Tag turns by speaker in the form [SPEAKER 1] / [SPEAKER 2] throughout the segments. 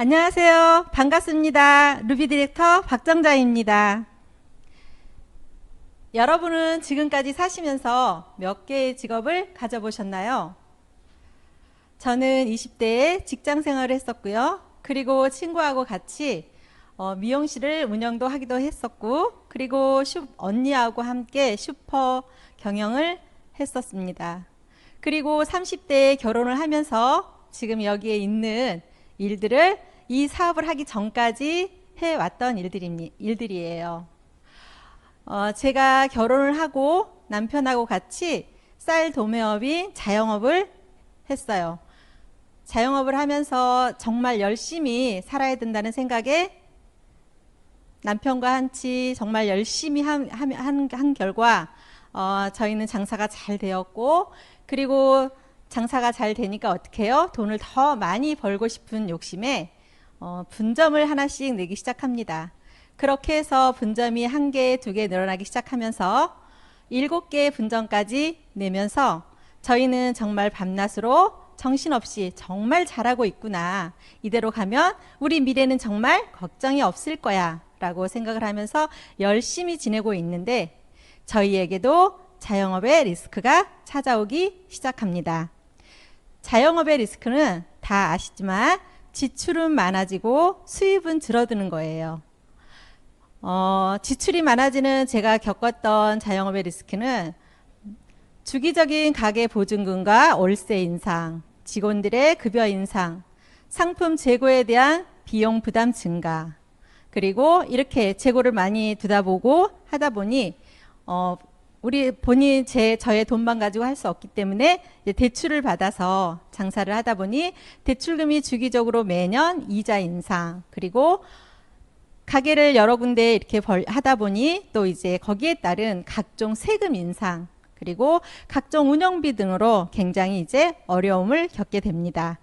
[SPEAKER 1] 안녕하세요. 반갑습니다. 루비 디렉터 박정자입니다. 여러분은 지금까지 사시면서 몇 개의 직업을 가져보셨나요? 저는 20대에 직장 생활을 했었고요. 그리고 친구하고 같이 미용실을 운영도 하기도 했었고, 그리고 언니하고 함께 슈퍼 경영을 했었습니다. 그리고 30대에 결혼을 하면서 지금 여기에 있는 일들을 이 사업을 하기 전까지 해왔던 일들이에요. 제가 결혼을 하고 남편하고 같이 쌀 도매업인 자영업을 했어요. 자영업을 하면서 정말 열심히 살아야 된다는 생각에 남편과 한치 정말 열심히 한 결과 저희는 장사가 잘 되었고, 그리고 장사가 잘 되니까 어떻게 해요? 돈을 더 많이 벌고 싶은 욕심에 분점을 하나씩 내기 시작합니다. 그렇게 해서 분점이 1개, 2개 늘어나기 시작하면서 7개의 분점까지 내면서 저희는 정말 밤낮으로 정신없이 정말 잘하고 있구나. 이대로 가면 우리 미래는 정말 걱정이 없을 거야 라고 생각을 하면서 열심히 지내고 있는데, 저희에게도 자영업의 리스크가 찾아오기 시작합니다. 자영업의 리스크는 다 아시지만 지출은 많아지고 수입은 줄어드는 거예요. 지출이 많아지는 제가 겪었던 자영업의 리스크는 주기적인 가계 보증금과 월세 인상, 직원들의 급여 인상, 상품 재고에 대한 비용 부담 증가, 그리고 이렇게 재고를 많이 두다 보고 하다 보니 우리 본인 저의 돈만 가지고 할 수 없기 때문에 대출을 받아서 장사를 하다 보니 대출금이 주기적으로 매년 이자 인상, 그리고 가게를 여러 군데 이렇게 하다 보니 또 이제 거기에 따른 각종 세금 인상, 그리고 각종 운영비 등으로 굉장히 이제 어려움을 겪게 됩니다.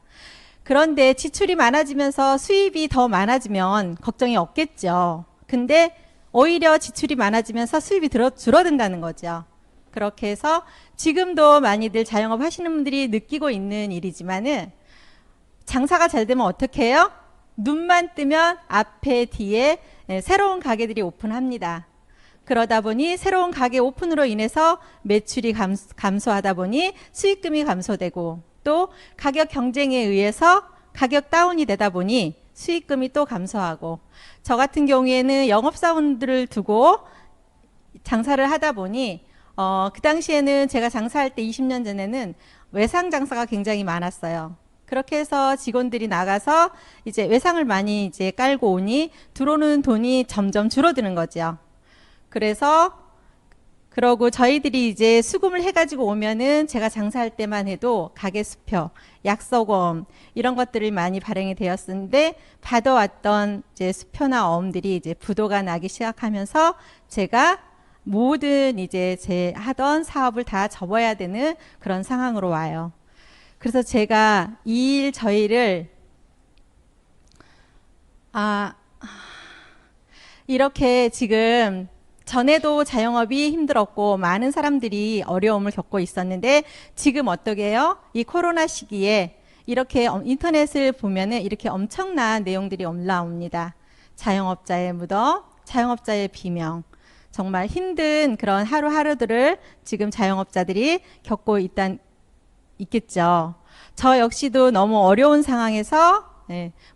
[SPEAKER 1] 그런데 지출이 많아지면서 수입이 더 많아지면 걱정이 없겠죠. 근데 오히려 지출이 많아지면서 수입이 줄어든다는 거죠. 그렇게 해서 지금도 많이들 자영업 하시는 분들이 느끼고 있는 일이지만은, 장사가 잘 되면 어떻게 해요? 눈만 뜨면 앞에 뒤에 새로운 가게들이 오픈합니다. 그러다 보니 새로운 가게 오픈으로 인해서 매출이 감소하다 보니 수익금이 감소되고, 또 가격 경쟁에 의해서 가격 다운이 되다 보니 수익금이 또 감소하고, 저 같은 경우에는 영업사원들을 두고 장사를 하다 보니 그 당시에는 제가 장사할 때 20년 전에는 외상 장사가 굉장히 많았어요. 그렇게 해서 직원들이 나가서 이제 외상을 많이 이제 깔고 오니 들어오는 돈이 점점 줄어드는 거죠. 그러고 저희들이 이제 수금을 해가지고 오면은 제가 장사할 때만 해도 가게 수표, 약서금 이런 것들이 많이 발행이 되었는데, 받아왔던 이제 수표나 어음들이 이제 부도가 나기 시작하면서 제가 모든 이제 제 하던 사업을 다 접어야 되는 그런 상황으로 와요. 그래서 제가 저희를 이렇게 지금 전에도 자영업이 힘들었고 많은 사람들이 어려움을 겪고 있었는데, 지금 어떻게 해요? 이 코로나 시기에 이렇게 인터넷을 보면은 이렇게 엄청난 내용들이 올라옵니다. 자영업자의 무덤, 자영업자의 비명. 정말 힘든 그런 하루하루들을 지금 자영업자들이 겪고 있겠죠. 저 역시도 너무 어려운 상황에서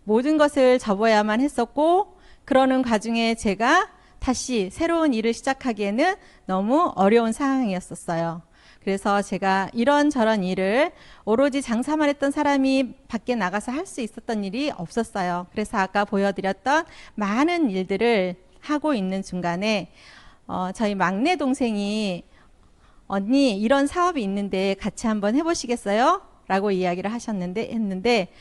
[SPEAKER 1] 모든 것을 접어야만 했었고, 그러는 과정에 제가 다시 새로운 일을 시작하기에는 너무 어려운 상황이었었어요. 그래서 제가 이런저런 일을, 오로지 장사만 했던 사람이 밖에 나가서 할 수 있었던 일이 없었어요. 그래서 아까 보여드렸던 많은 일들을 하고 있는 중간에 저희 막내 동생이 언니 이런 사업이 있는데 같이 한번 해보시겠어요? 라고 이야기를 했는데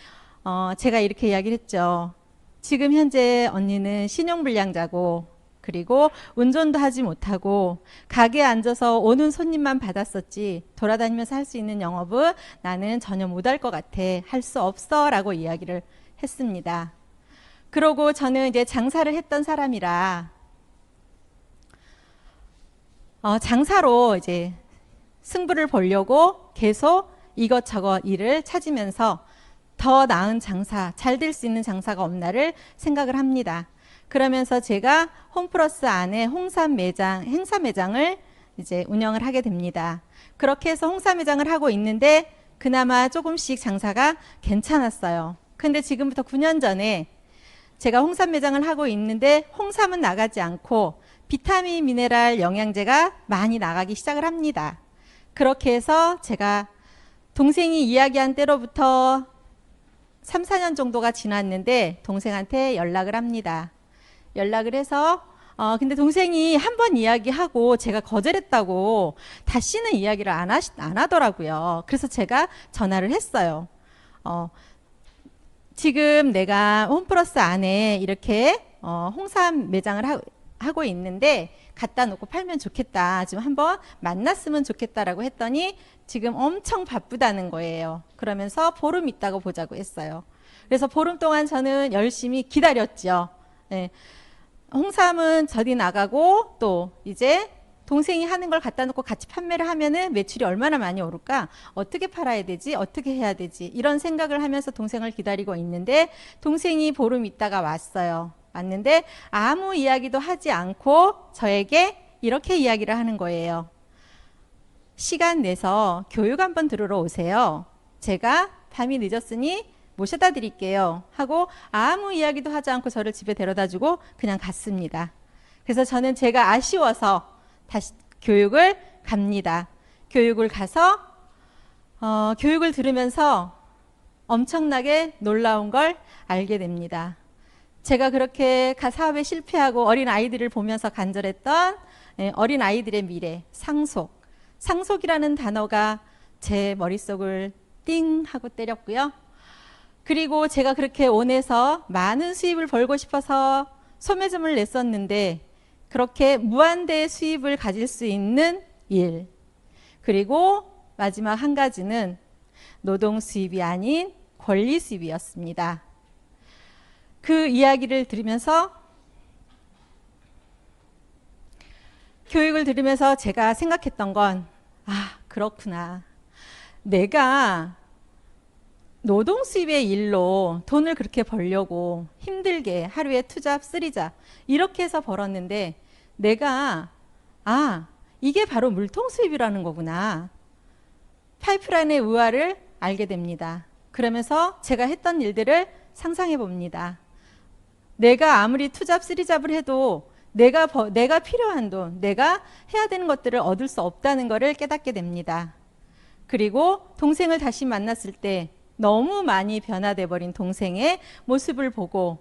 [SPEAKER 1] 제가 이렇게 이야기를 했죠. 지금 현재 언니는 신용불량자고, 그리고 운전도 하지 못하고 가게에 앉아서 오는 손님만 받았었지 돌아다니면서 할 수 있는 영업은 나는 전혀 못할 것 같아. 할 수 없어 라고 이야기를 했습니다. 그러고 저는 이제 장사를 했던 사람이라 장사로 이제 승부를 보려고 계속 이것저것 일을 찾으면서 더 나은 장사, 잘 될 수 있는 장사가 없나를 생각을 합니다. 그러면서 제가 홈플러스 안에 홍삼 매장, 행사 매장을 이제 운영을 하게 됩니다. 그렇게 해서 홍삼 매장을 하고 있는데 그나마 조금씩 장사가 괜찮았어요. 근데 지금부터 9년 전에 제가 홍삼 매장을 하고 있는데 홍삼은 나가지 않고 비타민, 미네랄, 영양제가 많이 나가기 시작을 합니다. 그렇게 해서 제가 동생이 이야기한 때로부터 3, 4년 정도가 지났는데 동생한테 연락을 합니다. 연락을 해서 근데 동생이 한 번 이야기하고 제가 거절했다고 다시는 이야기를 안 하더라고요. 그래서 제가 전화를 했어요. 지금 내가 홈플러스 안에 이렇게 홍삼 매장을 하고 있는데 갖다 놓고 팔면 좋겠다. 좀 한번 만났으면 좋겠다라고 했더니 지금 엄청 바쁘다는 거예요. 그러면서 보름 있다가 보자고 했어요. 그래서 보름 동안 저는 열심히 기다렸죠. 네. 홍삼은 저리 나가고 또 이제 동생이 하는 걸 갖다 놓고 같이 판매를 하면은 매출이 얼마나 많이 오를까? 어떻게 팔아야 되지? 어떻게 해야 되지? 이런 생각을 하면서 동생을 기다리고 있는데 동생이 보름 있다가 왔어요. 왔는데 아무 이야기도 하지 않고 저에게 이렇게 이야기를 하는 거예요. 시간 내서 교육 한번 들으러 오세요. 제가 밤이 늦었으니 모셔다 드릴게요 하고 아무 이야기도 하지 않고 저를 집에 데려다 주고 그냥 갔습니다. 그래서 저는 제가 아쉬워서 다시 교육을 갑니다. 교육을 가서 교육을 들으면서 엄청나게 놀라운 걸 알게 됩니다. 제가 그렇게 사업에 실패하고 어린 아이들을 보면서 간절했던 어린 아이들의 미래, 상속. 상속이라는 단어가 제 머릿속을 띵 하고 때렸고요. 그리고 제가 그렇게 원해서 많은 수입을 벌고 싶어서 소매점을 냈었는데 그렇게 무한대의 수입을 가질 수 있는 일. 그리고 마지막 한 가지는 노동 수입이 아닌 권리 수입이었습니다. 그 이야기를 들으면서 교육을 들으면서 제가 생각했던 건 그렇구나. 내가 노동 수입의 일로 돈을 그렇게 벌려고 힘들게 하루에 투잡, 쓰리잡 이렇게 해서 벌었는데 내가 이게 바로 물통 수입이라는 거구나. 파이프라인의 의화를 알게 됩니다. 그러면서 제가 했던 일들을 상상해 봅니다. 내가 아무리 투잡, 쓰리잡을 해도 내가 필요한 돈, 내가 해야 되는 것들을 얻을 수 없다는 것을 깨닫게 됩니다. 그리고 동생을 다시 만났을 때 너무 많이 변화돼 버린 동생의 모습을 보고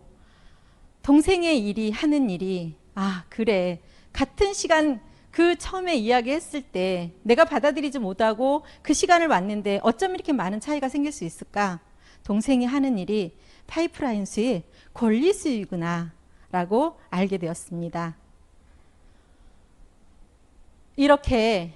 [SPEAKER 1] 동생의 일이 하는 일이 그래 같은 시간 그 처음에 이야기했을 때 내가 받아들이지 못하고 그 시간을 왔는데 어쩜 이렇게 많은 차이가 생길 수 있을까? 동생이 하는 일이 파이프라인 수입, 권리 수입이구나 라고 알게 되었습니다. 이렇게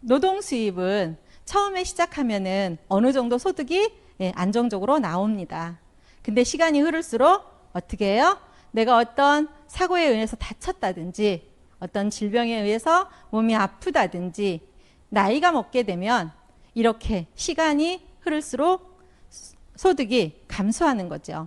[SPEAKER 1] 노동 수입은 처음에 시작하면은 어느 정도 소득이 안정적으로 나옵니다. 근데 시간이 흐를수록 어떻게 해요? 내가 어떤 사고에 의해서 다쳤다든지 어떤 질병에 의해서 몸이 아프다든지 나이가 먹게 되면 이렇게 시간이 흐를수록 소득이 감소하는 거죠.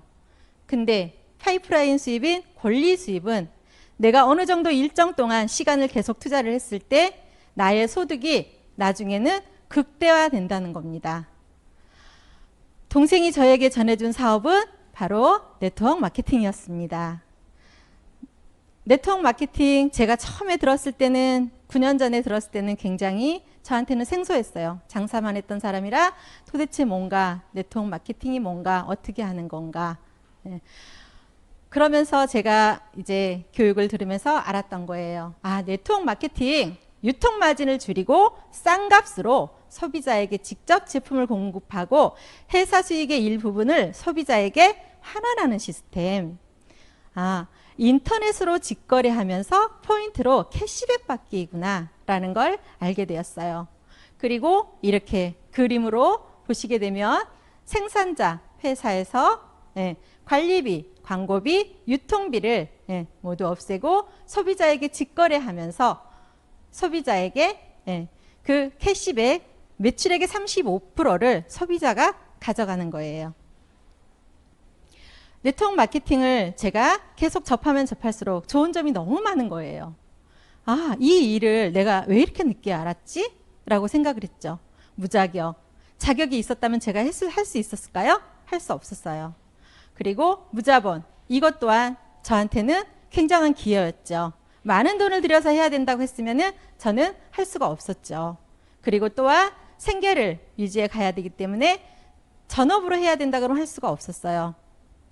[SPEAKER 1] 근데 파이프라인 수입인 권리 수입은 내가 어느 정도 일정 동안 시간을 계속 투자를 했을 때 나의 소득이 나중에는 극대화된다는 겁니다. 동생이 저에게 전해준 사업은 바로 네트워크 마케팅이었습니다. 네트워크 마케팅 제가 처음에 들었을 때는 9년 전에 들었을 때는 굉장히 저한테는 생소했어요. 장사만 했던 사람이라 도대체 뭔가 네트워크 마케팅이 뭔가 어떻게 하는 건가. 그러면서 제가 이제 교육을 들으면서 알았던 거예요. 네트워크 마케팅 유통 마진을 줄이고 싼 값으로 소비자에게 직접 제품을 공급하고 회사 수익의 일부분을 소비자에게 환원하는 시스템. 인터넷으로 직거래하면서 포인트로 캐시백 받기구나 라는 걸 알게 되었어요. 그리고 이렇게 그림으로 보시게 되면 생산자 회사에서 관리비, 광고비, 유통비를 모두 없애고 소비자에게 직거래하면서 소비자에게 그 캐시백 매출액의 35%를 소비자가 가져가는 거예요. 네트워크 마케팅을 제가 계속 접하면 접할수록 좋은 점이 너무 많은 거예요. 아, 이 일을 내가 왜 이렇게 늦게 알았지? 라고 생각을 했죠. 무자격. 자격이 있었다면 제가 할 수 있었을까요? 할 수 없었어요. 그리고 무자본. 이것 또한 저한테는 굉장한 기회였죠. 많은 돈을 들여서 해야 된다고 했으면은 저는 할 수가 없었죠. 그리고 또한 생계를 유지해 가야 되기 때문에 전업으로 해야 된다 그러면 할 수가 없었어요.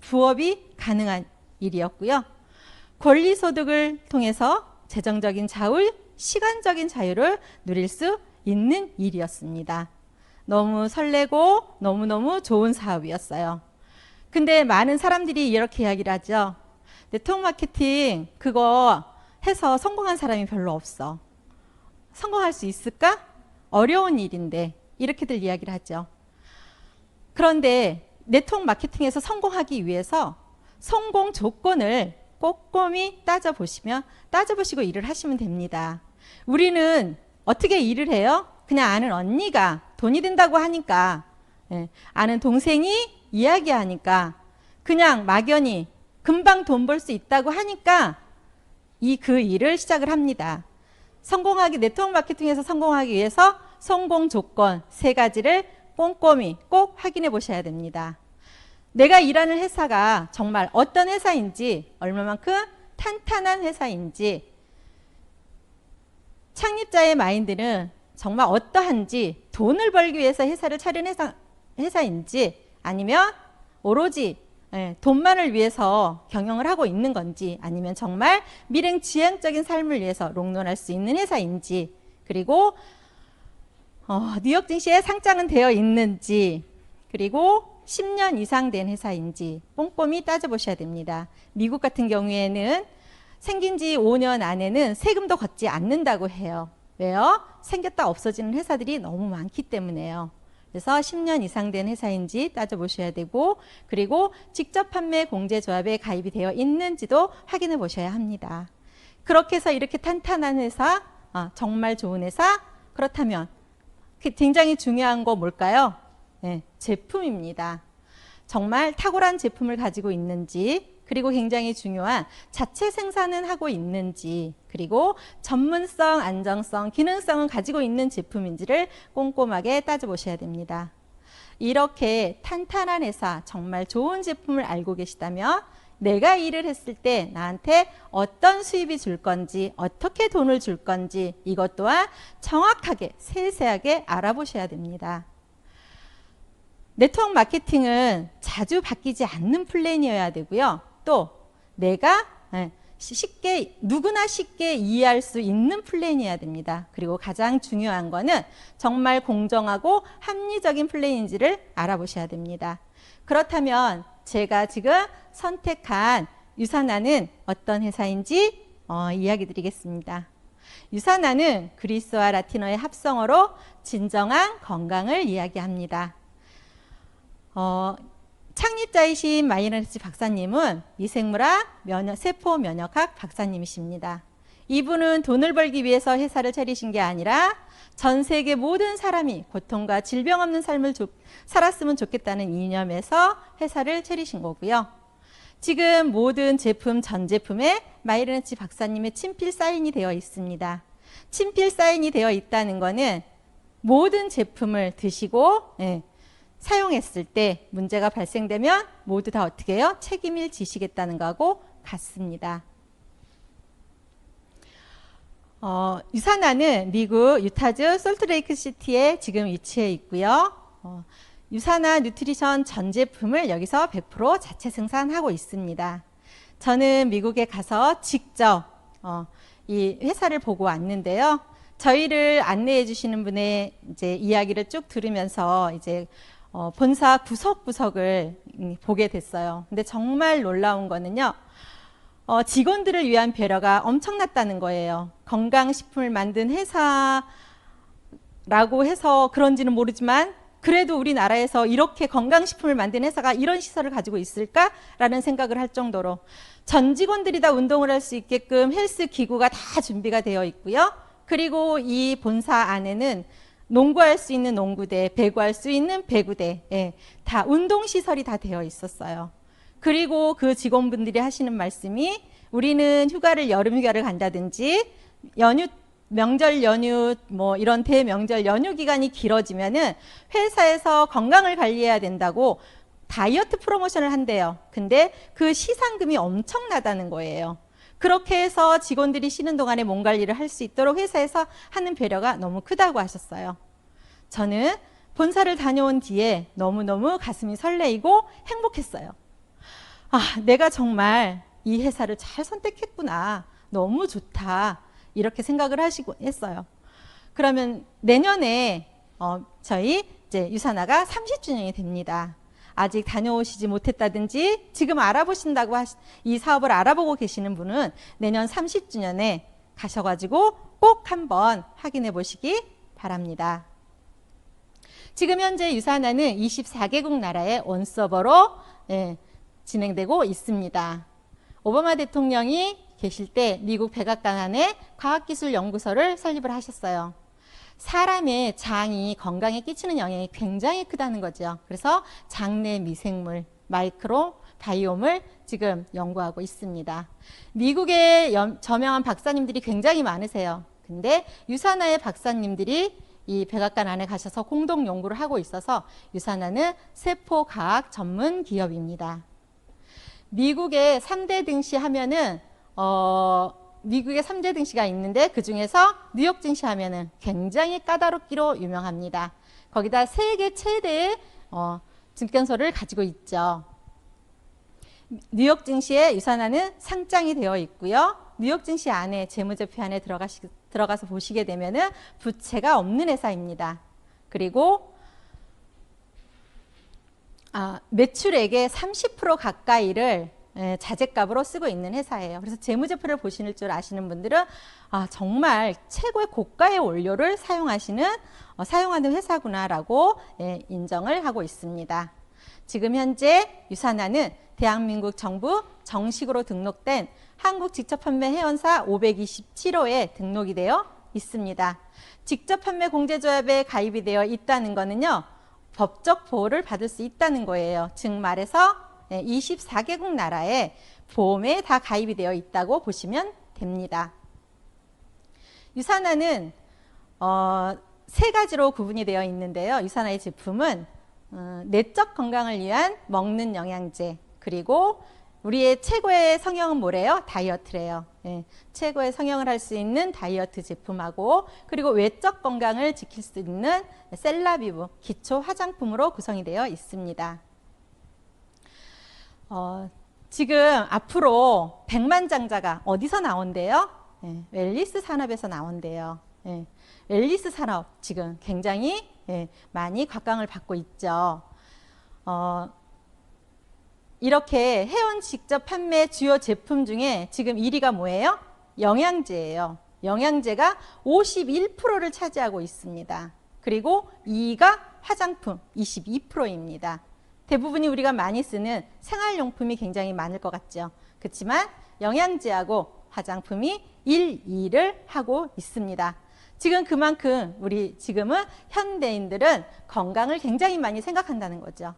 [SPEAKER 1] 부업이 가능한 일이었고요. 권리소득을 통해서 재정적인 자유, 시간적인 자유를 누릴 수 있는 일이었습니다. 너무 설레고 너무너무 좋은 사업이었어요. 근데 많은 사람들이 이렇게 이야기를 하죠. 네트워크 마케팅 그거 해서 성공한 사람이 별로 없어. 성공할 수 있을까? 어려운 일인데 이렇게들 이야기를 하죠. 그런데 네트워크 마케팅에서 성공하기 위해서 성공 조건을 꼼꼼히 따져보시고 일을 하시면 됩니다. 우리는 어떻게 일을 해요? 그냥 아는 언니가 돈이 된다고 하니까, 아는 동생이 이야기하니까, 그냥 막연히 금방 돈 벌 수 있다고 하니까 그 일을 시작을 합니다. 네트워크 마케팅에서 성공하기 위해서 성공 조건 3가지를 꼼꼼히 꼭 확인해 보셔야 됩니다. 내가 일하는 회사가 정말 어떤 회사인지, 얼마만큼 탄탄한 회사인지, 창립자의 마인드는 정말 어떠한지, 돈을 벌기 위해서 회사를 차린 회사인지, 아니면 오로지 돈만을 위해서 경영을 하고 있는 건지, 아니면 정말 미래지향적인 삶을 위해서 롱런할 수 있는 회사인지, 그리고 뉴욕 증시에 상장은 되어 있는지, 그리고 10년 이상 된 회사인지 꼼꼼히 따져보셔야 됩니다. 미국 같은 경우에는 생긴 지 5년 안에는 세금도 걷지 않는다고 해요. 왜요? 생겼다 없어지는 회사들이 너무 많기 때문에요. 그래서 10년 이상 된 회사인지 따져보셔야 되고, 그리고 직접 판매 공제조합에 가입이 되어 있는지도 확인해 보셔야 합니다. 그렇게 해서 이렇게 탄탄한 회사, 정말 좋은 회사, 그렇다면 굉장히 중요한 거 뭘까요? 제품입니다. 정말 탁월한 제품을 가지고 있는지, 그리고 굉장히 중요한 자체 생산은 하고 있는지, 그리고 전문성, 안정성, 기능성을 가지고 있는 제품인지를 꼼꼼하게 따져보셔야 됩니다. 이렇게 탄탄한 회사, 정말 좋은 제품을 알고 계시다면 내가 일을 했을 때 나한테 어떤 수입이 줄 건지, 어떻게 돈을 줄 건지, 이것 또한 정확하게 세세하게 알아보셔야 됩니다. 네트워크 마케팅은 자주 바뀌지 않는 플랜이어야 되고요. 또 내가 누구나 쉽게 이해할 수 있는 플랜이어야 됩니다. 그리고 가장 중요한 거는 정말 공정하고 합리적인 플랜인지를 알아보셔야 됩니다. 그렇다면 제가 지금 선택한 유산나는 어떤 회사인지 이야기 드리겠습니다. 유산나는 그리스와 라틴어의 합성어로 진정한 건강을 이야기합니다. 창립자이신 마이너스 박사님은 미생물학, 세포 면역학 박사님이십니다. 이분은 돈을 벌기 위해서 회사를 차리신 게 아니라 전 세계 모든 사람이 고통과 질병 없는 삶을 살았으면 좋겠다는 이념에서 회사를 차리신 거고요. 지금 모든 제품, 전 제품에 마이너스 박사님의 친필 사인이 되어 있습니다. 친필 사인이 되어 있다는 거는 모든 제품을 드시고 사용했을 때 문제가 발생되면 모두 다 어떻게 해요? 책임을 지시겠다는 거하고 같습니다. 유산나는 미국 유타주 솔트레이크 시티에 지금 위치해 있고요. 유산나 뉴트리션 전 제품을 여기서 100% 자체 생산하고 있습니다. 저는 미국에 가서 직접 이 회사를 보고 왔는데요. 저희를 안내해 주시는 분의 이제 이야기를 쭉 들으면서 이제 본사 구석구석을 보게 됐어요. 근데 정말 놀라운 거는요. 직원들을 위한 배려가 엄청났다는 거예요. 건강식품을 만든 회사라고 해서 그런지는 모르지만 그래도 우리나라에서 이렇게 건강식품을 만든 회사가 이런 시설을 가지고 있을까라는 생각을 할 정도로 전 직원들이 다 운동을 할 수 있게끔 헬스 기구가 다 준비가 되어 있고요. 그리고 이 본사 안에는 농구할 수 있는 농구대, 배구할 수 있는 배구대, 다 운동시설이 다 되어 있었어요. 그리고 그 직원분들이 하시는 말씀이 우리는 여름 휴가를 간다든지 명절 연휴 뭐 이런 대명절 연휴 기간이 길어지면은 회사에서 건강을 관리해야 된다고 다이어트 프로모션을 한대요. 근데 그 시상금이 엄청나다는 거예요. 그렇게 해서 직원들이 쉬는 동안에 몸 관리를 할 수 있도록 회사에서 하는 배려가 너무 크다고 하셨어요. 저는 본사를 다녀온 뒤에 너무너무 가슴이 설레이고 행복했어요. 아, 내가 정말 이 회사를 잘 선택했구나. 너무 좋다. 이렇게 생각을 하시고 했어요. 그러면 내년에 저희 이제 유사나가 30주년이 됩니다. 아직 다녀오시지 못했다든지 지금 알아보신다고 이 사업을 알아보고 계시는 분은 내년 30주년에 가셔가지고 꼭 한번 확인해 보시기 바랍니다. 지금 현재 유사나는 24개국 나라의 원서버로 진행되고 있습니다. 오바마 대통령이 계실 때 미국 백악관 안에 과학기술연구소를 설립을 하셨어요. 사람의 장이 건강에 끼치는 영향이 굉장히 크다는 거죠. 그래서 장내 미생물, 마이크로 바이옴을 지금 연구하고 있습니다. 미국의 저명한 박사님들이 굉장히 많으세요. 근데 유사나의 박사님들이 이 백악관 안에 가셔서 공동 연구를 하고 있어서 유사나는 세포과학 전문 기업입니다. 미국의 3대 등시하면은 미국의 3대 등시가 있는데 그 중에서 뉴욕 증시하면은 굉장히 까다롭기로 유명합니다. 거기다 세계 최대의 증권소를 가지고 있죠. 뉴욕 증시에 유사나는 상장이 되어 있고요. 뉴욕 증시 안에 재무제표 안에 들어가서 보시게 되면은 부채가 없는 회사입니다. 그리고 매출액의 30% 가까이를 자재값으로 쓰고 있는 회사예요. 그래서 재무제표를 보실 줄 아시는 분들은 정말 최고의 고가의 원료를 사용하는 회사구나라고 인정을 하고 있습니다. 지금 현재 유사나는 대한민국 정부 정식으로 등록된 한국직접판매회원사 527호에 등록이 되어 있습니다. 직접판매 공제조합에 가입이 되어 있다는 것은요, 법적 보호를 받을 수 있다는 거예요. 즉 말해서 24개국 나라의 보험에 다 가입이 되어 있다고 보시면 됩니다. 유사나는 세 가지로 구분이 되어 있는데요. 유사나의 제품은 내적 건강을 위한 먹는 영양제, 그리고 우리의 최고의 성형은 뭐래요? 다이어트래요. 최고의 성형을 할 수 있는 다이어트 제품하고, 그리고 외적 건강을 지킬 수 있는 셀라비브 기초 화장품으로 구성이 되어 있습니다. 지금 앞으로 백만장자가 어디서 나온대요? 웰니스 산업에서 나온대요. 웰니스 산업 지금 굉장히 많이 곽광을 받고 있죠. 이렇게 회원 직접 판매 주요 제품 중에 지금 1위가 뭐예요? 영양제예요. 영양제가 51%를 차지하고 있습니다. 그리고 2위가 화장품 22%입니다. 대부분이 우리가 많이 쓰는 생활용품이 굉장히 많을 것 같죠. 그렇지만 영양제하고 화장품이 1, 2위를 하고 있습니다. 지금 그만큼 우리 지금은 현대인들은 건강을 굉장히 많이 생각한다는 거죠.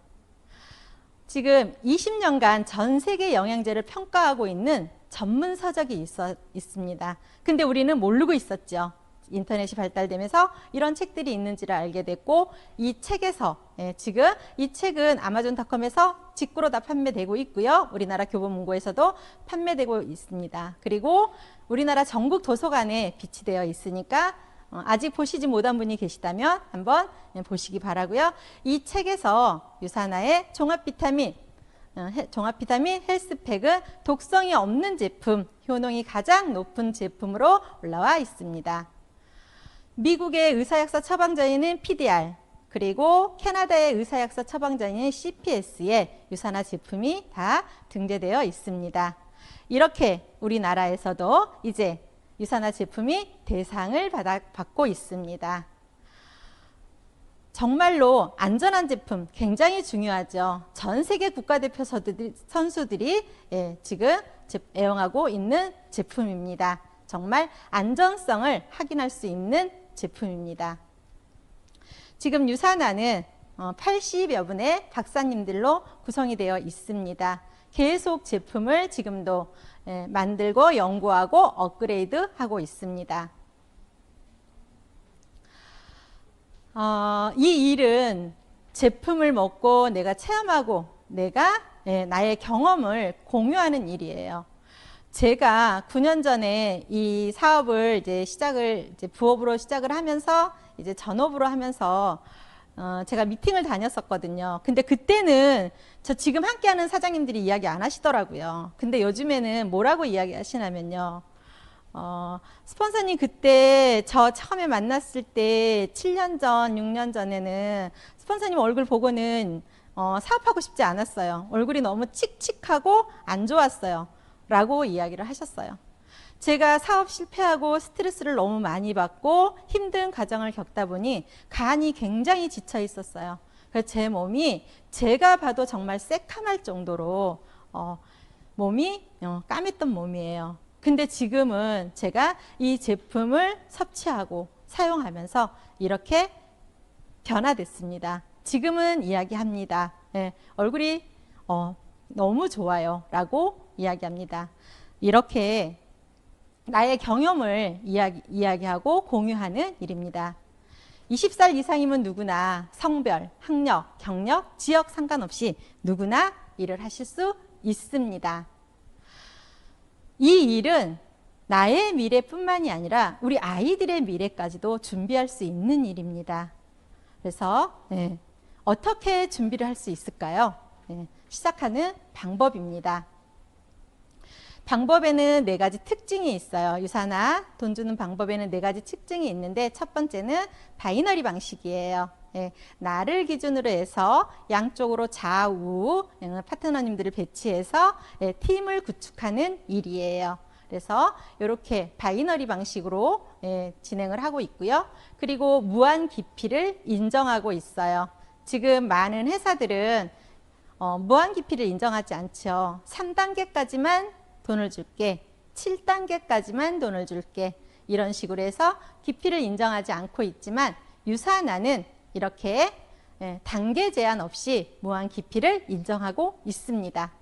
[SPEAKER 1] 지금 20년간 전 세계 영양제를 평가하고 있는 전문 서적이 있습니다. 근데 우리는 모르고 있었죠. 인터넷이 발달되면서 이런 책들이 있는지를 알게 됐고, 이 책에서 지금 이 책은 아마존닷컴에서 직구로 다 판매되고 있고요. 우리나라 교보문고에서도 판매되고 있습니다. 그리고 우리나라 전국 도서관에 비치되어 있으니까 아직 보시지 못한 분이 계시다면 한번 보시기 바라고요. 이 책에서 유사나의 종합비타민 헬스팩은 독성이 없는 제품, 효능이 가장 높은 제품으로 올라와 있습니다. 미국의 의사약서 처방전인 PDR, 그리고 캐나다의 의사약서 처방전인 CPS에 유사나 제품이 다 등재되어 있습니다. 이렇게 우리나라에서도 이제 유사나 제품이 대상을 받고 있습니다. 정말로 안전한 제품 굉장히 중요하죠. 전 세계 국가대표 선수들이 지금 애용하고 있는 제품입니다. 정말 안전성을 확인할 수 있는 제품입니다. 지금 유사나는 80여 분의 박사님들로 구성이 되어 있습니다. 계속 제품을 지금도 만들고 연구하고 업그레이드 하고 있습니다. 이 일은 제품을 먹고 내가 체험하고 내가 나의 경험을 공유하는 일이에요. 제가 9년 전에 이 사업을 이제 부업으로 시작을 하면서 이제 전업으로 하면서 제가 미팅을 다녔었거든요. 근데 그때는 저 지금 함께하는 사장님들이 이야기 안 하시더라고요. 근데 요즘에는 뭐라고 이야기 하시냐면요. 스폰서님 그때 저 처음에 만났을 때 7년 전, 6년 전에는 스폰서님 얼굴 보고는 사업하고 싶지 않았어요. 얼굴이 너무 칙칙하고 안 좋았어요. 라고 이야기를 하셨어요. 제가 사업 실패하고 스트레스를 너무 많이 받고 힘든 과정을 겪다 보니 간이 굉장히 지쳐 있었어요. 그래서 제 몸이 제가 봐도 정말 새카말 정도로 몸이 까맸던 몸이에요. 근데 지금은 제가 이 제품을 섭취하고 사용하면서 이렇게 변화됐습니다. 지금은 이야기합니다. 얼굴이 너무 좋아요 라고 이야기합니다. 이렇게 나의 경험을 이야기하고 공유하는 일입니다. 20살 이상이면 누구나 성별, 학력, 경력, 지역 상관없이 누구나 일을 하실 수 있습니다. 이 일은 나의 미래뿐만이 아니라 우리 아이들의 미래까지도 준비할 수 있는 일입니다. 그래서 어떻게 준비를 할 수 있을까요? 시작하는 방법입니다. 방법에는 4가지 특징이 있어요. 유산화, 돈 주는 방법에는 4가지 특징이 있는데 첫 번째는 바이너리 방식이에요. 나를 기준으로 해서 양쪽으로 좌우 파트너님들을 배치해서 팀을 구축하는 일이에요. 그래서 이렇게 바이너리 방식으로 진행을 하고 있고요. 그리고 무한 깊이를 인정하고 있어요. 지금 많은 회사들은 무한 깊이를 인정하지 않죠. 3단계까지만 돈을 줄게, 7단계까지만 돈을 줄게, 이런 식으로 해서 깊이를 인정하지 않고 있지만 유산화는 이렇게 단계 제한 없이 무한 깊이를 인정하고 있습니다.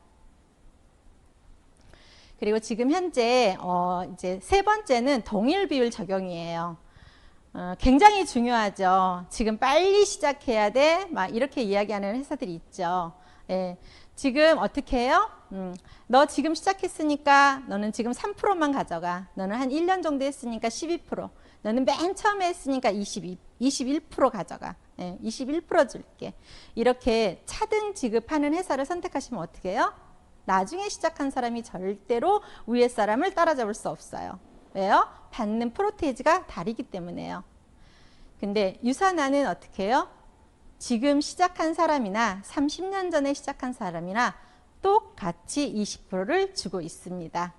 [SPEAKER 1] 그리고 지금 현재 이제 3번째는 동일 비율 적용이에요. 굉장히 중요하죠. 지금 빨리 시작해야 돼, 막 이렇게 이야기하는 회사들이 있죠. 지금 어떻게 해요? 너 지금 시작했으니까 너는 지금 3%만 가져가. 너는 한 1년 정도 했으니까 12%. 너는 맨 처음에 했으니까 21% 가져가. 21% 줄게. 이렇게 차등 지급하는 회사를 선택하시면 어떻게 해요? 나중에 시작한 사람이 절대로 위에 사람을 따라잡을 수 없어요. 왜요? 받는 프로테이지가 다르기 때문에요. 근데 유산화는 어떻게 해요? 지금 시작한 사람이나 30년 전에 시작한 사람이나 똑같이 20%를 주고 있습니다.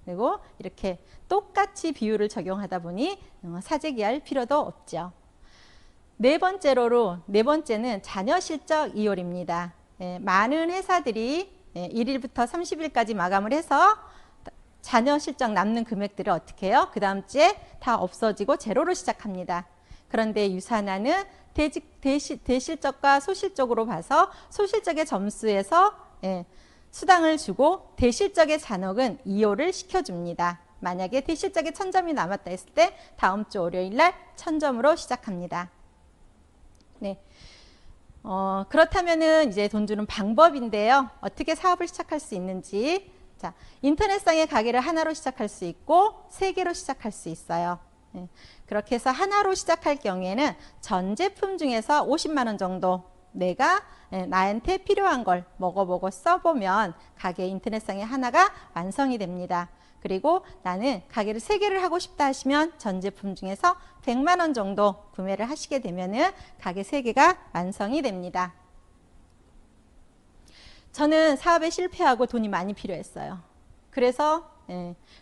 [SPEAKER 1] 그리고 이렇게 똑같이 비율을 적용하다 보니 사재기할 필요도 없죠. 네 번째는 자녀 실적 이율입니다. 많은 회사들이 1일부터 30일까지 마감을 해서 자녀 실적 남는 금액들을 어떻게 해요? 그 다음 주에 다 없어지고 제로로 시작합니다. 그런데 유산화는 대실적과 소실적으로 봐서 소실적의 점수에서 수당을 주고 대실적의 잔액은 이호를 시켜줍니다. 만약에 대실적에 1000점이 남았다 했을 때 다음 주 월요일 날 1000점으로 시작합니다. 그렇다면은 이제 돈 주는 방법인데요. 어떻게 사업을 시작할 수 있는지. 자, 인터넷상의 가게를 하나로 시작할 수 있고 3개로 시작할 수 있어요. 그렇게 해서 하나로 시작할 경우에는 전 제품 중에서 50만 원 정도 내가 나한테 필요한 걸 먹어보고 써보면 가게 인터넷상에 하나가 완성이 됩니다. 그리고 나는 가게를 3개를 하고 싶다 하시면 전 제품 중에서 100만 원 정도 구매를 하시게 되면은 가게 3개가 완성이 됩니다. 저는 사업에 실패하고 돈이 많이 필요했어요. 그래서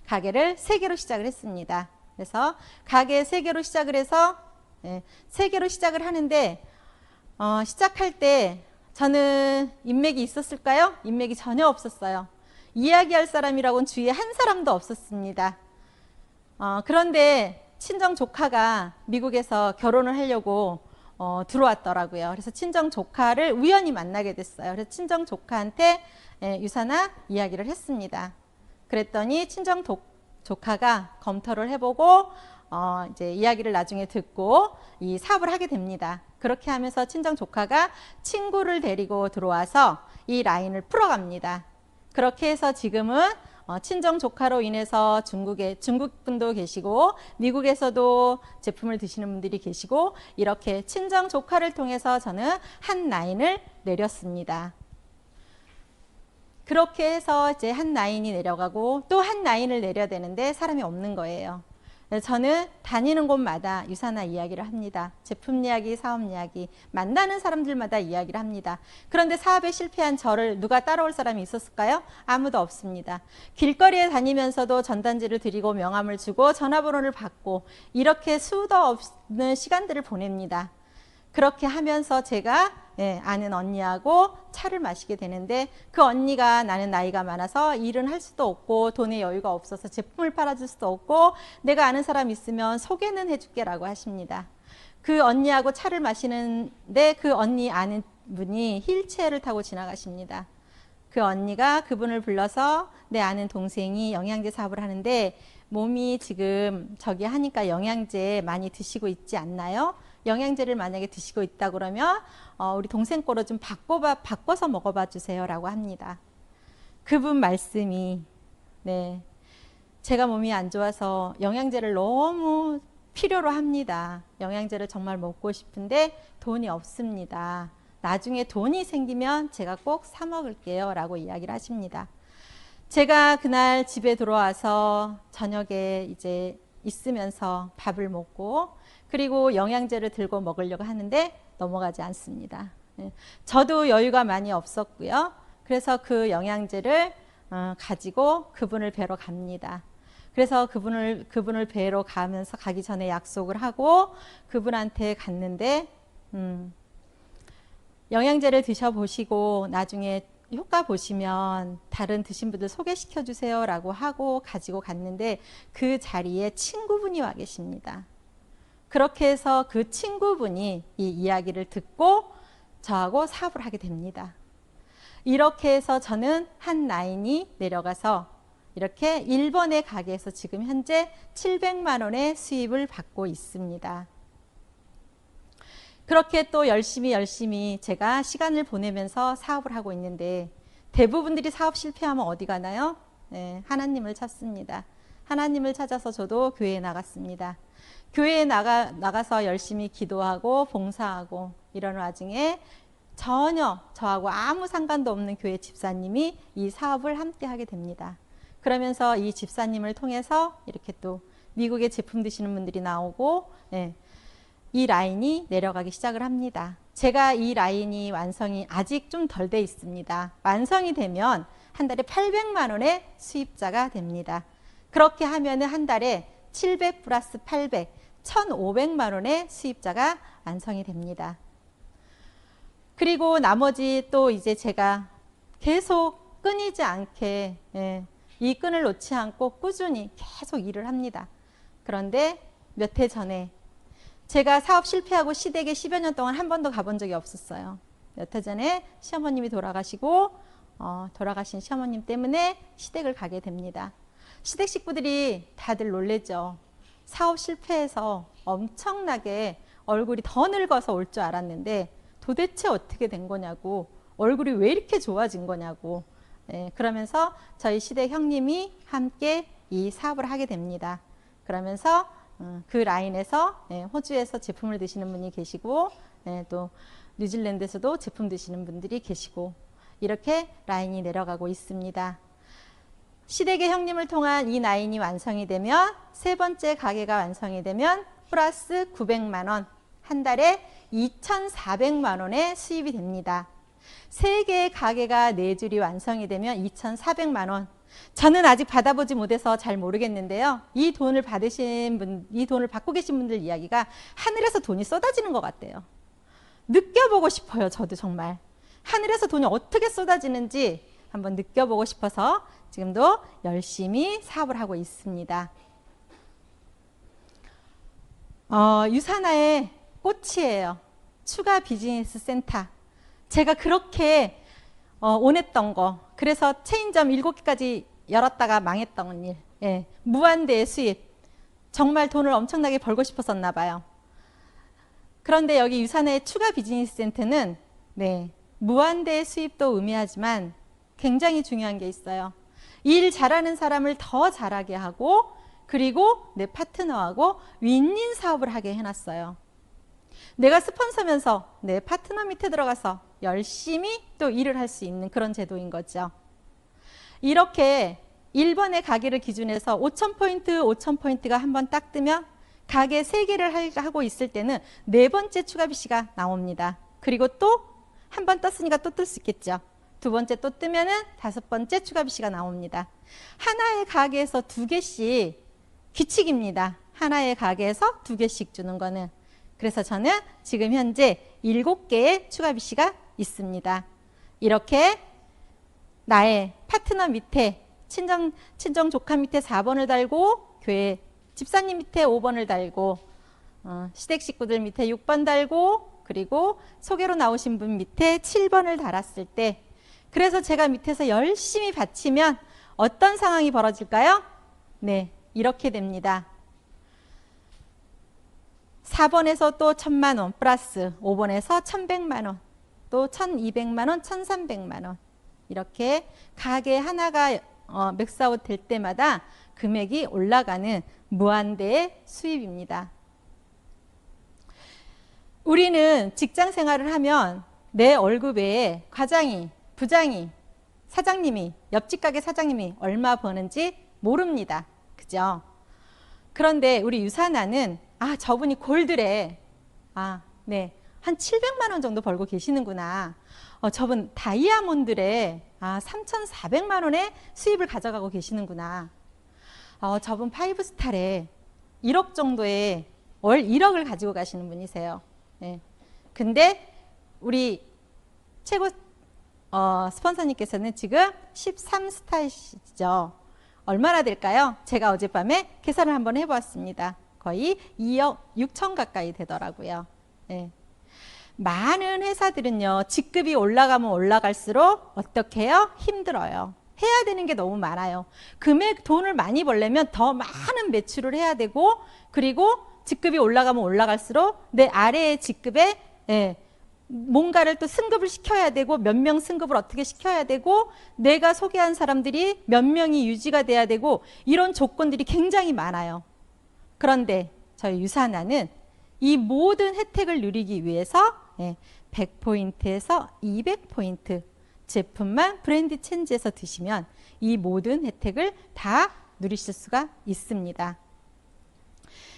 [SPEAKER 1] 가게를 3개로 시작을 했습니다. 그래서 가게 3개로 시작을 해서 3개로 시작을 하는데 시작할 때 저는 인맥이 있었을까요? 인맥이 전혀 없었어요. 이야기할 사람이라고는 주위에 한 사람도 없었습니다. 그런데 친정 조카가 미국에서 결혼을 하려고 들어왔더라고요. 그래서 친정 조카를 우연히 만나게 됐어요. 그래서 친정 조카한테 유산아 이야기를 했습니다. 그랬더니 친정 조카가 검토를 해보고 이제 이야기를 나중에 듣고 이 사업을 하게 됩니다. 그렇게 하면서 친정 조카가 친구를 데리고 들어와서 이 라인을 풀어갑니다. 그렇게 해서 지금은 친정 조카로 인해서 중국 분도 계시고 미국에서도 제품을 드시는 분들이 계시고 이렇게 친정 조카를 통해서 저는 한 라인을 내렸습니다. 그렇게 해서 이제 한 라인이 내려가고 또 한 라인을 내려야 되는데 사람이 없는 거예요. 저는 다니는 곳마다 유산화 이야기를 합니다. 제품 이야기, 사업 이야기, 만나는 사람들마다 이야기를 합니다. 그런데 사업에 실패한 저를 누가 따라올 사람이 있었을까요? 아무도 없습니다. 길거리에 다니면서도 전단지를 드리고 명함을 주고 전화번호를 받고 이렇게 수도 없는 시간들을 보냅니다. 그렇게 하면서 제가 아는 언니하고 차를 마시게 되는데 그 언니가 나는 나이가 많아서 일은 할 수도 없고 돈의 여유가 없어서 제품을 팔아줄 수도 없고 내가 아는 사람 있으면 소개는 해줄게 라고 하십니다. 그 언니하고 차를 마시는데 그 언니 아는 분이 휠체어를 타고 지나가십니다. 그 언니가 그분을 불러서 내 아는 동생이 영양제 사업을 하는데 몸이 지금 저기 하니까 영양제 많이 드시고 있지 않나요? 영양제를 만약에 드시고 있다 그러면 우리 동생 거로 좀 바꿔서 먹어봐 주세요 라고 합니다. 그분 말씀이 제가 몸이 안 좋아서 영양제를 너무 필요로 합니다. 영양제를 정말 먹고 싶은데 돈이 없습니다. 나중에 돈이 생기면 제가 꼭 사 먹을게요 라고 이야기를 하십니다. 제가 그날 집에 들어와서 저녁에 이제 있으면서 밥을 먹고 그리고 영양제를 들고 먹으려고 하는데 넘어가지 않습니다. 저도 여유가 많이 없었고요. 그래서 그 영양제를 가지고 그분을 뵈러 갑니다. 그래서 그분을 뵈러 가면서 가기 전에 약속을 하고 그분한테 갔는데 영양제를 드셔보시고 나중에 효과 보시면 다른 드신 분들 소개시켜 주세요 라고 하고 가지고 갔는데 그 자리에 친구분이 와 계십니다. 그렇게 해서 그 친구분이 이 이야기를 듣고 저하고 사업을 하게 됩니다. 이렇게 해서 저는 한 라인이 내려가서 이렇게 1번의 가게에서 지금 현재 700만 원의 수입을 받고 있습니다. 그렇게 또 열심히 제가 시간을 보내면서 사업을 하고 있는데 대부분들이 사업 실패하면 어디 가나요? 하나님을 찾습니다. 하나님을 찾아서 저도 교회에 나갔습니다. 교회에 나가서 열심히 기도하고 봉사하고 이런 와중에 전혀 저하고 아무 상관도 없는 교회 집사님이 이 사업을 함께 하게 됩니다. 그러면서 이 집사님을 통해서 이렇게 또 미국의 제품 드시는 분들이 나오고 이 라인이 내려가기 시작을 합니다. 제가 이 라인이 완성이 아직 좀 덜 돼 있습니다. 완성이 되면 한 달에 800만 원의 수입자가 됩니다. 그렇게 하면 한 달에 700 플러스 800, 1,500만 원의 수입자가 완성이 됩니다. 그리고 나머지 또 이제 제가 계속 끊이지 않게 이 끈을 놓지 않고 꾸준히 계속 일을 합니다. 그런데 몇 해 전에 제가 사업 실패하고 시댁에 10여 년 동안 한 번도 가본 적이 없었어요. 몇 해 전에 시어머님이 돌아가시고 돌아가신 시어머님 때문에 시댁을 가게 됩니다. 시댁 식구들이 다들 놀랬죠. 사업 실패해서 엄청나게 얼굴이 더 늙어서 올 줄 알았는데 도대체 어떻게 된 거냐고, 얼굴이 왜 이렇게 좋아진 거냐고. 그러면서 저희 시댁 형님이 함께 이 사업을 하게 됩니다. 그러면서 그 라인에서 호주에서 제품을 드시는 분이 계시고 또 뉴질랜드에서도 제품 드시는 분들이 계시고 이렇게 라인이 내려가고 있습니다. 시댁의 형님을 통한 이 라인이 완성이 되면 세 번째 가게가 완성이 되면 플러스 900만 원, 한 달에 2,400만 원의 수입이 됩니다. 세 개의 가게가 네 줄이 완성이 되면 2,400만 원. 저는 아직 받아보지 못해서 잘 모르겠는데요. 이 돈을 받고 계신 분들 이야기가 하늘에서 돈이 쏟아지는 것 같대요. 느껴보고 싶어요. 저도 정말. 하늘에서 돈이 어떻게 쏟아지는지 한번 느껴보고 싶어서 지금도 열심히 사업을 하고 있습니다. 유산화의 꽃이에요. 추가 비즈니스 센터. 제가 그렇게 원했던 거. 그래서 체인점 7개까지 열었다가 망했던 일. 예, 무한대의 수입. 정말 돈을 엄청나게 벌고 싶었었나 봐요. 그런데 여기 유산의 추가 비즈니스 센터는 네, 무한대의 수입도 의미하지만 굉장히 중요한 게 있어요. 일 잘하는 사람을 더 잘하게 하고 그리고 내 파트너하고 윈윈 사업을 하게 해놨어요. 내가 스폰서면서 내 파트너 밑에 들어가서 열심히 또 일을 할 수 있는 그런 제도인 거죠. 이렇게 1번의 가게를 기준해서 5,000포인트, 5,000포인트가 한번 딱 뜨면 가게 3개를 하고 있을 때는 4번째 추가 BC가 나옵니다. 그리고 또 한 번 떴으니까 또 뜰 수 있겠죠. 2번째 또 뜨면은 5번째 추가 BC가 나옵니다. 하나의 가게에서 2개씩 규칙입니다. 하나의 가게에서 2개씩 주는 거는. 그래서 저는 지금 현재 7개의 추가 BC가 있습니다. 이렇게 나의 파트너 밑에 친정 조카 밑에 4번을 달고 교회 집사님 밑에 5번을 달고 시댁 식구들 밑에 6번 달고 그리고 소개로 나오신 분 밑에 7번을 달았을 때 그래서 제가 밑에서 열심히 바치면 어떤 상황이 벌어질까요? 네, 이렇게 됩니다. 4번에서 또 1,000만 원 플러스 5번에서 1,100만 원 또 1,200만 원, 1,300만 원 이렇게 가게 하나가 맥스아웃 될 때마다 금액이 올라가는 무한대의 수입입니다. 우리는 직장 생활을 하면 내 월급 외에 과장이, 부장이, 사장님이, 옆집 가게 사장님이 얼마 버는지 모릅니다. 그죠? 그런데 우리 유산아는 저분이 골드래. 네. 한 700만 원 정도 벌고 계시는구나. 저분 다이아몬드래. 3,400만 원의 수입을 가져가고 계시는구나. 저분 5스타래. 1억 정도의 월 1억을 가지고 가시는 분이세요. 네. 근데 우리 최고 스폰서님께서는 지금 13스타이시죠. 얼마나 될까요? 제가 어젯밤에 계산을 한번 해보았습니다. 거의 2억 6천 가까이 되더라고요. 네. 많은 회사들은요, 직급이 올라가면 올라갈수록 어떻게 해요? 힘들어요. 해야 되는 게 너무 많아요. 돈을 많이 벌려면 더 많은 매출을 해야 되고, 그리고 직급이 올라가면 올라갈수록 내 아래의 직급에 뭔가를 또 승급을 시켜야 되고, 몇 명 승급을 어떻게 시켜야 되고, 내가 소개한 사람들이 몇 명이 유지가 돼야 되고, 이런 조건들이 굉장히 많아요. 그런데 저희 유산아는 이 모든 혜택을 누리기 위해서 100포인트에서 200포인트 제품만 브랜드 체인지에서 드시면 이 모든 혜택을 다 누리실 수가 있습니다.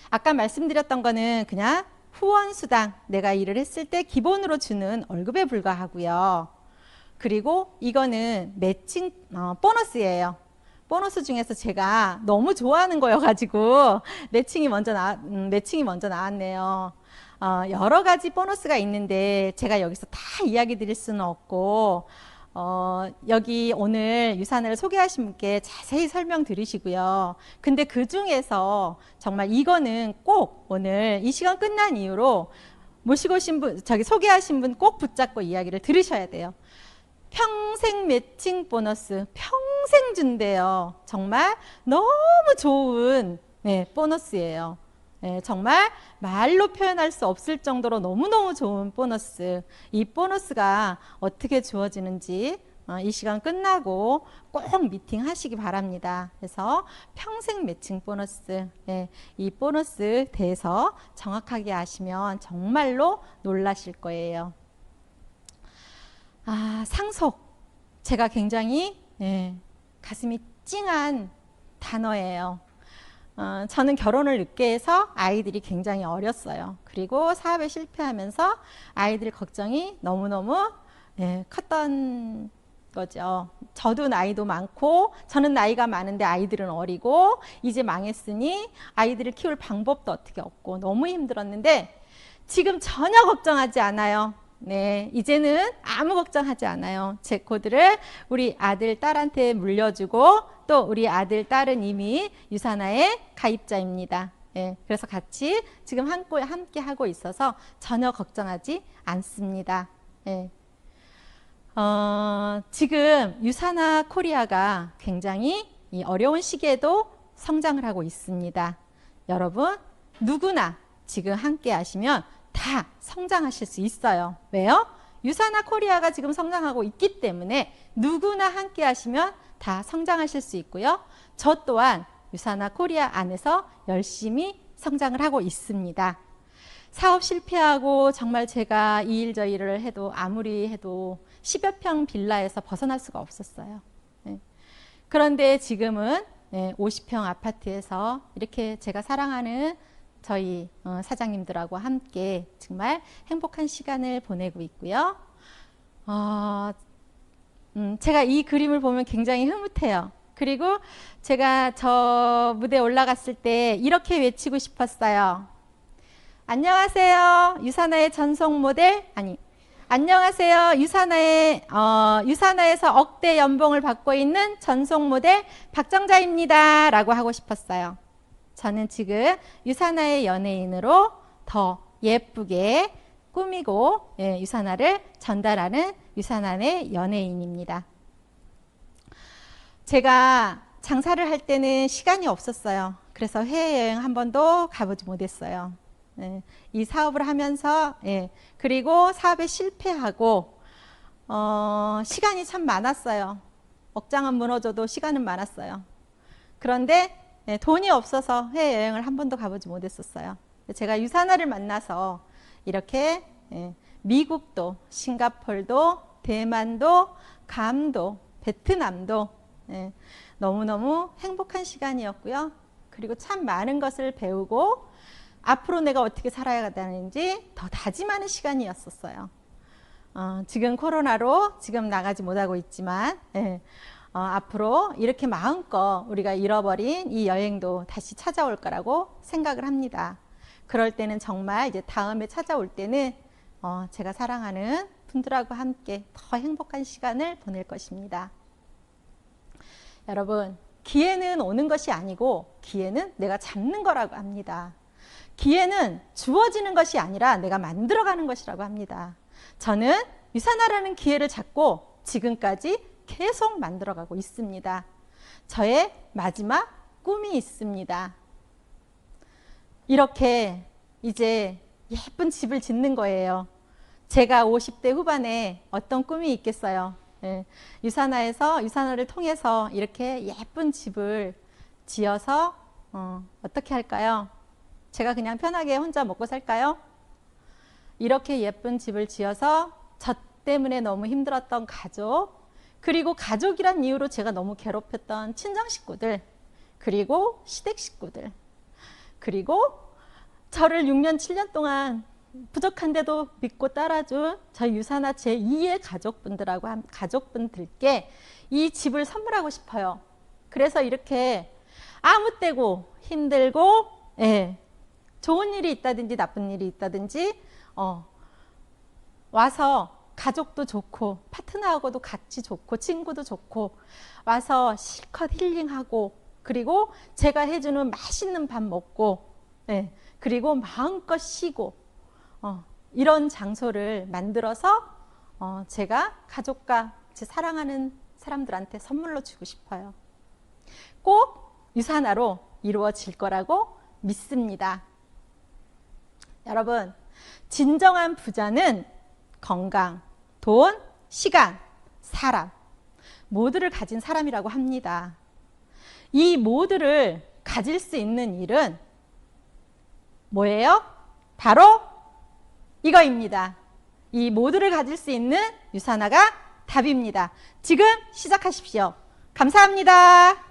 [SPEAKER 1] 아까 말씀드렸던 거는 그냥 후원수당, 내가 일을 했을 때 기본으로 주는 월급에 불과하고요. 그리고 이거는 매칭 보너스예요. 보너스 중에서 제가 너무 좋아하는 거여가지고 매칭이 먼저 나왔네요. 여러 가지 보너스가 있는데 제가 여기서 다 이야기 드릴 수는 없고 여기 오늘 유산을 소개하신 분께 자세히 설명 들으시고요. 근데 그 중에서 정말 이거는 꼭 오늘 이 시간 끝난 이후로 모시고 오신 분, 소개하신 분 꼭 붙잡고 이야기를 들으셔야 돼요. 평생 매칭 보너스 평생 준대요. 정말 너무 좋은 보너스예요. 정말 말로 표현할 수 없을 정도로 너무너무 좋은 보너스. 이 보너스가 어떻게 주어지는지 이 시간 끝나고 꼭 미팅 하시기 바랍니다. 그래서 평생 매칭 보너스, 이 보너스 대해서 정확하게 아시면 정말로 놀라실 거예요. 상속. 제가 굉장히 가슴이 찡한 단어예요. 저는 결혼을 늦게 해서 아이들이 굉장히 어렸어요. 그리고 사업에 실패하면서 아이들 걱정이 너무너무 컸던 거죠. 저도 나이도 많고 저는 나이가 많은데 아이들은 어리고 이제 망했으니 아이들을 키울 방법도 어떻게 없고 너무 힘들었는데 지금 전혀 걱정하지 않아요. 이제는 아무 걱정하지 않아요. 제 코드를 우리 아들, 딸한테 물려주고 또 우리 아들, 딸은 이미 유산아의 가입자입니다. 예, 그래서 같이 지금 함께 하고 있어서 전혀 걱정하지 않습니다. 예. 지금 유사나 코리아가 굉장히 이 어려운 시기에도 성장을 하고 있습니다. 여러분, 누구나 지금 함께 하시면 다 성장하실 수 있어요. 왜요? 유사나 코리아가 지금 성장하고 있기 때문에 누구나 함께 하시면 다 성장하실 수 있고요. 저 또한 유사나 코리아 안에서 열심히 성장을 하고 있습니다. 사업 실패하고 정말 제가 이 일 저 일을 해도 아무리 해도 10여 평 빌라에서 벗어날 수가 없었어요. 네. 그런데 지금은 50평 아파트에서 이렇게 제가 사랑하는 저희 사장님들하고 함께 정말 행복한 시간을 보내고 있고요. 제가 이 그림을 보면 굉장히 흐뭇해요. 그리고 제가 저 무대에 올라갔을 때 이렇게 외치고 싶었어요. 안녕하세요. 유사나의 전속 모델, 안녕하세요. 유사나에서 억대 연봉을 받고 있는 전속 모델 박정자입니다. 라고 하고 싶었어요. 저는 지금 유사나의 연예인으로 더 예쁘게 꾸미고 유사나를 전달하는 유사나의 연예인입니다. 제가 장사를 할 때는 시간이 없었어요. 그래서 해외여행 한 번도 가보지 못했어요. 이 사업을 하면서 그리고 사업에 실패하고 시간이 참 많았어요. 억장은 무너져도 시간은 많았어요. 그런데 돈이 없어서 해외여행을 한 번도 가보지 못했었어요. 제가 유사나를 만나서 이렇게 미국도, 싱가폴도, 대만도, 감도, 베트남도 너무너무 행복한 시간이었고요. 그리고 참 많은 것을 배우고 앞으로 내가 어떻게 살아야 되는지 더 다짐하는 시간이었었어요. 지금 코로나로 지금 나가지 못하고 있지만 앞으로 이렇게 마음껏 우리가 잃어버린 이 여행도 다시 찾아올 거라고 생각을 합니다. 그럴 때는 정말 이제 다음에 찾아올 때는 제가 사랑하는 분들하고 함께 더 행복한 시간을 보낼 것입니다. 여러분, 기회는 오는 것이 아니고 기회는 내가 잡는 거라고 합니다. 기회는 주어지는 것이 아니라 내가 만들어가는 것이라고 합니다. 저는 유사나라는 기회를 잡고 지금까지 계속 만들어가고 있습니다. 저의 마지막 꿈이 있습니다. 이렇게 이제 예쁜 집을 짓는 거예요. 제가 50대 후반에 어떤 꿈이 있겠어요. 유사나를 통해서 이렇게 예쁜 집을 지어서 어떻게 할까요? 제가 그냥 편하게 혼자 먹고 살까요? 이렇게 예쁜 집을 지어서 저 때문에 너무 힘들었던 가족, 그리고 가족이란 이유로 제가 너무 괴롭혔던 친정 식구들, 그리고 시댁 식구들, 그리고 저를 6년, 7년 동안 부족한데도 믿고 따라준 저희 유사나 제2의 가족분들께 이 집을 선물하고 싶어요. 그래서 이렇게 아무 때고 힘들고 좋은 일이 있다든지 나쁜 일이 있다든지 와서 가족도 좋고 파트너하고도 같이 좋고 친구도 좋고 와서 실컷 힐링하고 그리고 제가 해주는 맛있는 밥 먹고 그리고 마음껏 쉬고 이런 장소를 만들어서 제가 가족과 제 사랑하는 사람들한테 선물로 주고 싶어요. 꼭 유사나로 이루어질 거라고 믿습니다. 여러분, 진정한 부자는 건강, 돈, 시간, 사람 모두를 가진 사람이라고 합니다. 이 모두를 가질 수 있는 일은 뭐예요? 바로 이거입니다. 이 모두를 가질 수 있는 유사나가 답입니다. 지금 시작하십시오. 감사합니다.